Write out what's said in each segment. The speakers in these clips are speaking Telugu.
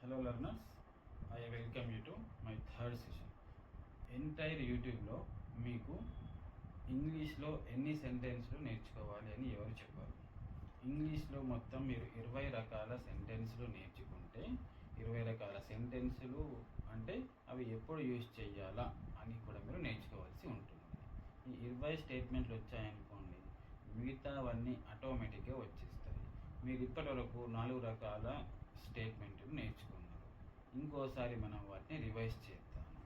Hello learners, I welcome you to my third session. Entire యూట్యూబ్లో మీకు ఇంగ్లీష్లో ఎన్ని సెంటెన్స్లు నేర్చుకోవాలి అని ఎవరు చెప్పారు? ఇంగ్లీష్లో మొత్తం మీరు 20 రకాల సెంటెన్స్లు నేర్చుకుంటే 20 రకాల సెంటెన్సులు అంటే అవి ఎప్పుడు యూజ్ చేయాలా అని కూడా మీరు నేర్చుకోవాల్సి ఉంటుంది. ఈ 20 స్టేట్మెంట్లు వచ్చాయనుకోండి, మిగతావన్నీ ఆటోమేటిక్గా వచ్చేస్తాయి. మీరు ఇప్పటి వరకు 4 రకాల స్టేట్మెంట్లు నేర్చుకున్నారు. ఇంకోసారి మనం వాటిని రివైజ్ చేద్దాము.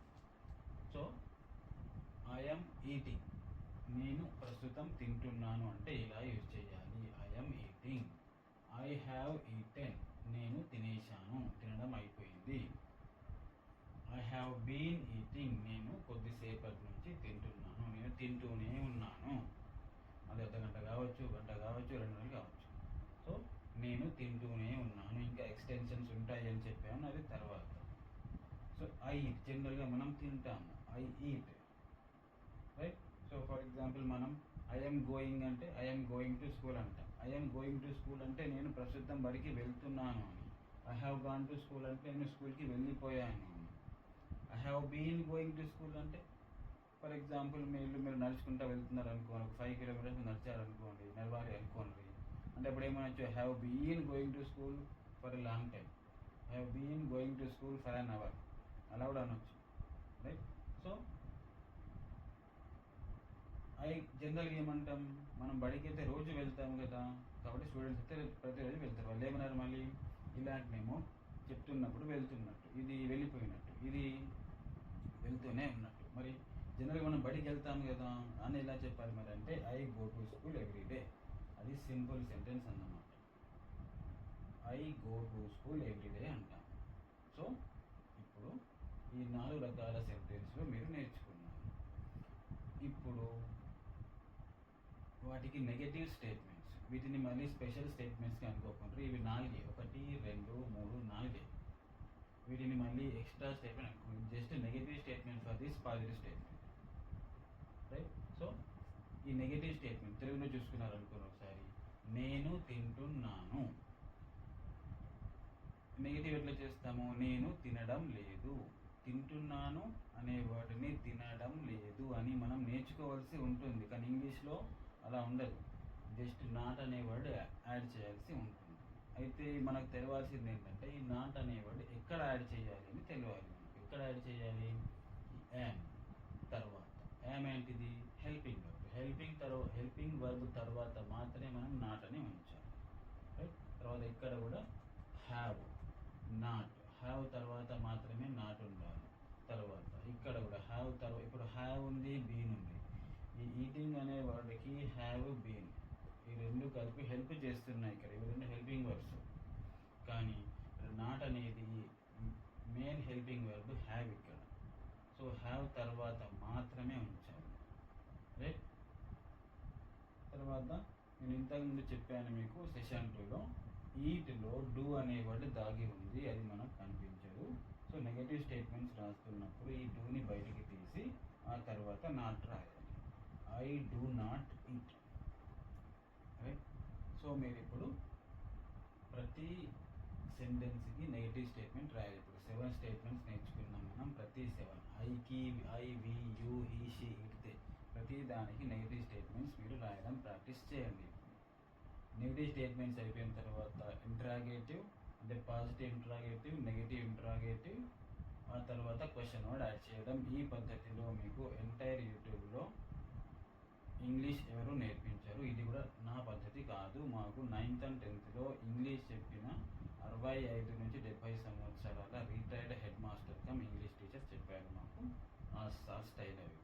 సో ఐఎమ్ ఈటింగ్, నేను ప్రస్తుతం తింటున్నాను అంటే ఇలా యూజ్ చేయాలి. I'm eating. I have eaten, నేను తినేశాను, తినడం అయిపోయింది. ఐ హ్యావ్ బీన్ ఈటింగ్, నేను కొద్దిసేపటి నుంచి తింటున్నాను, నేను తింటూనే ఉన్నాను. అది అర్ధగంట కావచ్చు, గంట కావచ్చు, 2 గంటలు కావచ్చు. సో నేను తింటూనే ఉన్నాను. ఇంకా ఎక్స్టెన్షన్స్ ఉంటాయి అని చెప్పాను, అది తర్వాత. సో ఐ ఈట్, జనరల్గా మనం తింటాము, I eat, right? So for example మనం ఐఎమ్ గోయింగ్ అంటే ఐఎమ్ గోయింగ్ టు స్కూల్ అంటాం. ఐఎమ్ గోయింగ్ టు స్కూల్ అంటే నేను ప్రస్తుతం బడికి వెళ్తున్నాను అని. I have gone to school అంటే నేను స్కూల్కి వెళ్ళిపోయాను అని. I have been going to school అంటే ఫర్ ఎగ్జాంపుల్ మీరు నడుచుకుంటూ వెళ్తున్నారు అనుకోండి, ఒక 5 కిలోమీటర్స్ నడిచారనుకోండి, నడవాలి అనుకోండి అంటే అప్పుడు ఏమనొచ్చు, I have been going to school for a long time, I have been going to school for an hour, అలా కూడా అనొచ్చు, రైట్? సో జనరల్గా ఏమంటాం, మనం బడికి అయితే రోజు వెళ్తాము కదా, కాబట్టి స్టూడెంట్స్ అయితే ప్రతిరోజు వెళ్తారు. వాళ్ళు ఏమన్నారు మళ్ళీ, ఇలాంటినేమో చెప్తున్నప్పుడు వెళ్తున్నట్టు, ఇది వెళ్ళిపోయినట్టు, ఇది వెళ్తూనే ఉన్నట్టు. మరి జనరల్గా మనం బడికి వెళ్తాము కదా అని ఎలా చెప్పాలి మరి అంటే, I go to school every day. అది సింపుల్ సెంటెన్స్ అన్నమాట. I go to school every day అంటాం. సో ఇప్పుడు ఈ 4 రకాల సెంటెన్స్లు మీరు నేర్చుకున్నారు. ఇప్పుడు వాటికి నెగటివ్ స్టేట్మెంట్స్, వీటిని మళ్ళీ స్పెషల్ స్టేట్మెంట్స్కి అనుకోకుండా, ఇవి 4, 1, 2, 3, 4. వీటిని మళ్ళీ ఎక్స్ట్రా స్టేట్మెంట్ అనుకోండి. Just negative statement for this positive statement, right? So ఈ నెగటివ్ స్టేట్మెంట్ తెలుగులో చూసుకున్నారు అనుకోండి ఒకసారి, నేను తింటున్నాను. నెగటివ్ ఎట్లా చేస్తాము, నేను తినడం లేదు. తింటున్నాను అనే వర్డ్ని తినడం లేదు అని మనం నేర్చుకోవాల్సి ఉంటుంది, కానీ ఇంగ్లీష్లో అలా ఉండదు. జస్ట్ నాట్ అనే వర్డ్ యాడ్ చేయాల్సి ఉంటుంది. అయితే మనకు తెలియాల్సింది ఏంటంటే, ఈ నాట్ అనే వర్డ్ ఎక్కడ యాడ్ చేయాలి అని తెలియాలి మనకు. ఎక్కడ యాడ్ చేయాలి? యామ్ తర్వాత. యామ్ ఏంటిది? Helping verb. హెల్పింగ్ వర్బ్ తర్వాత మాత్రమే మనం నాట్ అని ఉంచాలి, రైట్? తర్వాత ఇక్కడ కూడా హ్యావ్, నాట్. హ్యావ్ తర్వాత మాత్రమే నాట్ ఉండాలి. తర్వాత ఇక్కడ కూడా హ్యావ్ తర్వాత, ఇప్పుడు హ్యావ్ ఉంది, బీన్ ఉంది. ఈ ఈటింగ్ అనే వర్డ్కి హ్యావ్, బీన్ ఈ 2 కలిపి హెల్ప్ చేస్తున్నాయి ఇక్కడ, ఇవి 2 హెల్పింగ్ వర్బ్స్. కానీ నాట్ అనేది మెయిన్ హెల్పింగ్ వర్బ్ హ్యావ్ ఇక్కడ. సో హ్యావ్ తర్వాత మాత్రమే ఉంచాలి, రైట్? తర్వాత నేను ఇంతకుముందు చెప్పాను మీకు సెషన్ 2లో, ఈట్లో డూ అనే వర్డ్ దాగి ఉంది, అది మనకు కనిపించదు. సో నెగటివ్ స్టేట్మెంట్స్ రాస్తున్నప్పుడు ఈ డూని బయటికి తీసి ఆ తర్వాత నాట్ రాయాలి. I do not eat, right? So మీరు ఇప్పుడు ప్రతి సెంటెన్స్కి నెగటివ్ స్టేట్మెంట్ రాయాలి. ఇప్పుడు 7 స్టేట్మెంట్స్ నేర్చుకున్నాం మనం. ప్రతి 7, ఐకి, I, we, you, he, she, it they, ప్రతి దానికి నెగటివ్ స్టేట్మెంట్స్ మీరు రాయడం ప్రాక్టీస్ చేయండి. నెగటివ్ స్టేట్మెంట్స్ అయిపోయిన తర్వాత ఇంట్రాగేటివ్ అంటే పాజిటివ్ ఇంట్రాగేటివ్, నెగటివ్ ఇంట్రాగేటివ్, ఆ తర్వాత క్వశ్చన్ వర్డ్ యాడ్ చేయడం. ఈ పద్ధతిలో మీకు ఎంటైర్ యూట్యూబ్లో ఇంగ్లీష్ ఎవరు నేర్పించారు. ఇది కూడా నా పద్ధతి కాదు, మాకు 9th and 10thలో ఇంగ్లీష్ చెప్పిన 65 నుంచి 70 సంవత్సరాల retired head master come English teachers చెప్పారు మాకు ఆ స్టైల్ అవి,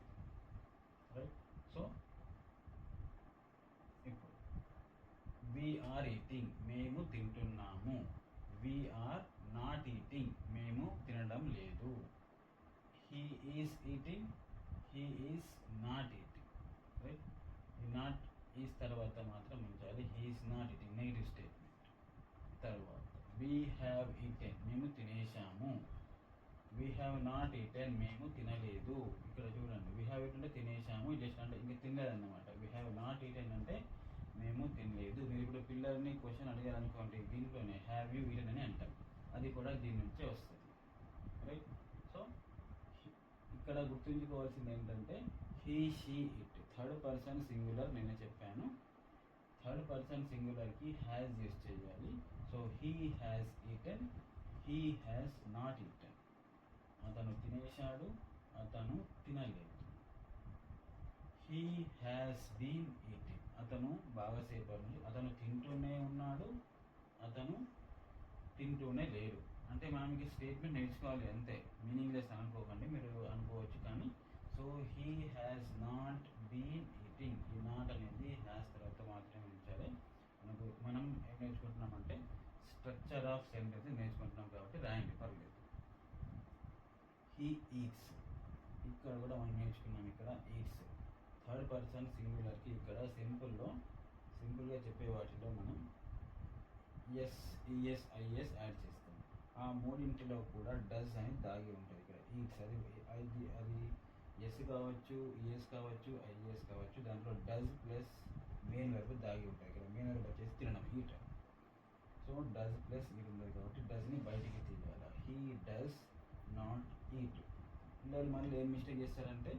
రైట్? సో ఇప్పుడు వీఆర్ ఈటింగ్, మేము తింటున్నాము. వీఆర్ నాట్ ఈటింగ్, మేము తినడం లేదు. He is eating, he is not eating, right? ఈ నాట్ ఈజ్ తర్వాత మాత్రం ఉంచాలి. He is not eating, negative statement. తర్వాత వీ హ్యావ్ ఈటెన్, మేము తినేశాము. వీ హ్యావ్ నాట్ ఈటెన్, మేము తినలేదు. ఇక్కడ చూడండి, వీ హ్యావ్ ఈటెన్ అంటే తినేశాము, జస్ట్ అంటే ఇంకా తినలేదన్నమాట. వీ హ్యావ్ నాట్ ఈటెన్ అంటే మేము తినలేదు. మీరు ఇప్పుడు పిల్లల్ని క్వశ్చన్ అడిగారనుకోండి, దీంట్లోనే హ్యావ్ యూ ఈటెన్ అని అంటాం. అది కూడా దీని నుంచే వస్తుంది. రైట్. సో ఇక్కడ గుర్తుంచుకోవాల్సింది ఏంటంటే he she it third person singular నేను చెప్పాను. థర్డ్ పర్సన్ సింగులర్కి హ్యాస్ యూస్ చేయాలి. So he has eaten, he has not eaten. అతను తినేశాడు, అతను తినలేదు. హీ హ్యాస్ బీన్ ఈటింగ్, అతను బాగాసేపటి నుంచి అతను తింటూనే ఉన్నాడు, అతను తింటూనే లేడు. అంటే మనం ఈ స్టేట్మెంట్ నేర్చుకోవాలి అంతే, మీనింగ్లెస్ అనుకోకండి, మీరు అనుకోవచ్చు కానీ. So he has not been eating, ఈ నాట్ అనేది హ్యాస్ తర్వాత మాత్రమే ఉంచాలి. మనం ఏం నేర్చుకుంటున్నామంటే స్ట్రక్చర్ ఆఫ్ సెంటెన్స్ నేర్చుకుంటున్నాం కాబట్టి రాయండి, పర్లేదు. హీ ఈట్స్, ఇక్కడ కూడా మనం నేర్చుకున్నాం. ఇక్కడ ఈట్స్ థర్డ్ పర్సన్ సింగులర్కి ఇక్కడ సింపుల్గా చెప్పే వాటిలో మనం ఎస్, ఈఎస్, ఐఎస్ యాడ్ చేస్తాం. ఆ మూడింటిలో కూడా డస్ అని దాగి ఉంటుంది. ఇక్కడ ఈట్స్ అది ఎస్ కావచ్చు, ఈఎస్ కావచ్చు, ఐఎస్ కావచ్చు. దాంట్లో డస్ ప్లస్ మెయిన్ వర్బ్ దాగి ఉంటాయి. ఇక్కడ మెయిన్ వర్బ్ వచ్చేసి తినడం, eat. So does plus eat ఉంటుంది కాబట్టి డస్ని బయటికి తీయాలి. He does not eat. పిల్లలు మళ్ళీ ఏం మిస్టేక్ చేస్తారంటే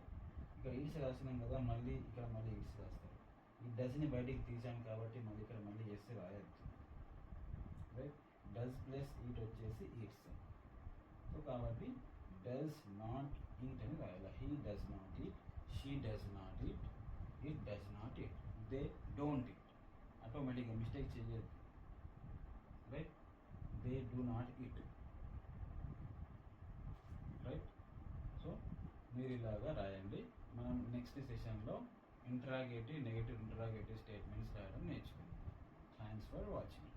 ఇక్కడ ఈట్స్ రాసినాం కదా, మళ్ళీ ఇక్కడ మళ్ళీ ఈట్స్ రాస్తారు. ఈ డస్ని బయటికి తీసాం కాబట్టి మళ్ళీ ఇక్కడ మళ్ళీ ఎస్ రాయద్దు. రైట్. డస్ ప్లస్ ఈట్ వచ్చేసి ఈట్స్. సో కాబట్టి డస్ నాట్ ఈట్ అని రాయాలి. He does not eat, she does not eat, it does not eat, they don't eat. ఆటోమేటిక్గా మిస్టేక్ చేయొద్దు. Right. They do not eat. Right. So మీరు ఇలాగా రాయండి. మనం నెక్స్ట్ సెషన్లో ఇంటరాగేటివ్, నెగటివ్ ఇంటరాగేటివ్ స్టేట్మెంట్స్ రాయడం నేర్చుకుందాం. Thanks for watching.